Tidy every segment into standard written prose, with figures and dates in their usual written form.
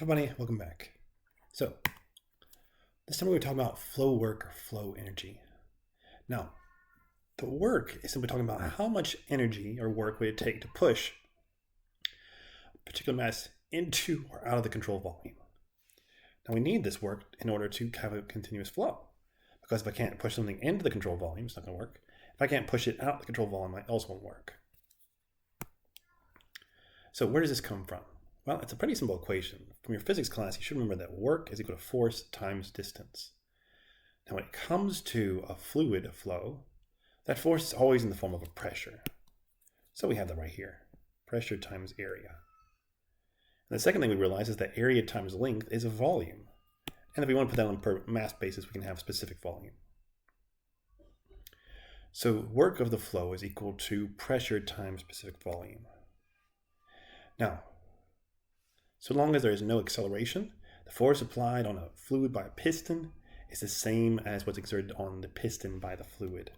Everybody, welcome back. So, this time we're talking about flow work or flow energy. Now, the work is simply talking about how much energy or work would it take to push a particular mass into or out of the control volume. Now, we need this work in order to have a continuous flow. Because if I can't push something into the control volume, it's not going to work. If I can't push it out of the control volume, it also won't work. So where does this come from? Well, it's a pretty simple equation. From your physics class, you should remember that work is equal to force times distance. Now, when it comes to a fluid flow, that force is always in the form of a pressure. So we have that right here, pressure times area. And the second thing we realize is that area times length is a volume. And if we want to put that on per mass basis, we can have specific volume. So work of the flow is equal to pressure times specific volume. Now, so long as there is no acceleration, the force applied on a fluid by a piston is the same as what's exerted on the piston by the fluid.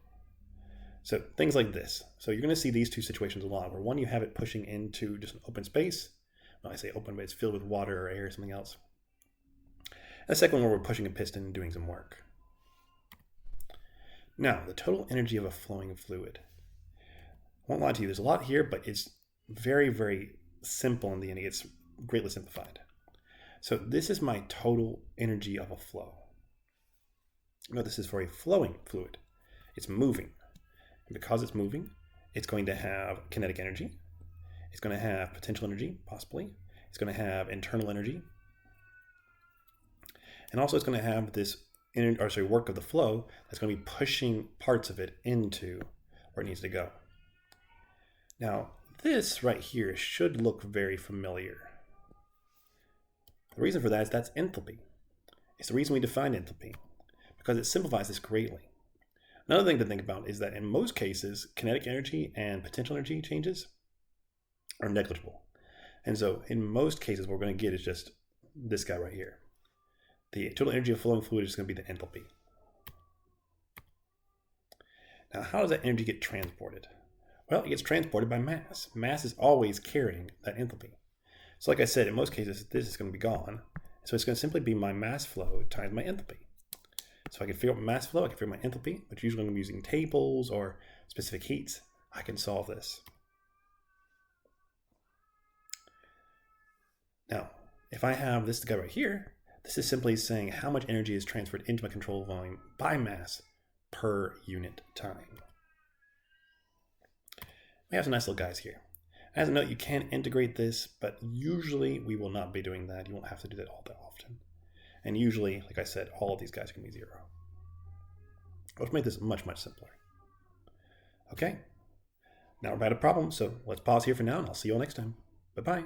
So things like this. So you're going to see these two situations a lot, where one, you have it pushing into just an open space. Well, I say open, but it's filled with water or air or something else. And the second one, where we're pushing a piston and doing some work. Now, the total energy of a flowing fluid. I won't lie to you, there's a lot here, but it's very, very simple in the end. It's greatly simplified. So this is my total energy of a flow. Now, this is for a flowing fluid. It's moving. And because it's moving, it's going to have kinetic energy. It's going to have potential energy, possibly. It's going to have internal energy. And also it's going to have this work of the flow that's going to be pushing parts of it into where it needs to go. Now, this right here should look very familiar. The reason for that is that's enthalpy. It's the reason we define enthalpy, because it simplifies this greatly. Another thing to think about is that in most cases, kinetic energy and potential energy changes are negligible. And so in most cases, what we're going to get is just this guy right here. The total energy of flowing fluid is going to be the enthalpy. Now, how does that energy get transported? Well, it gets transported by mass. Mass is always carrying that enthalpy. So like I said, in most cases, this is going to be gone. So it's going to simply be my mass flow times my enthalpy. So I can figure out my mass flow, I can figure out my enthalpy, but usually when I'm using tables or specific heats, I can solve this. Now, if I have this guy right here, this is simply saying how much energy is transferred into my control volume by mass per unit time. We have some nice little guys here. As a note, you can integrate this, but usually we will not be doing that. You won't have to do that all that often. And usually, like I said, all of these guys are going to be 0. Let's make this much, much simpler. Okay, now we're about a problem, so let's pause here for now, and I'll see you all next time. Bye-bye.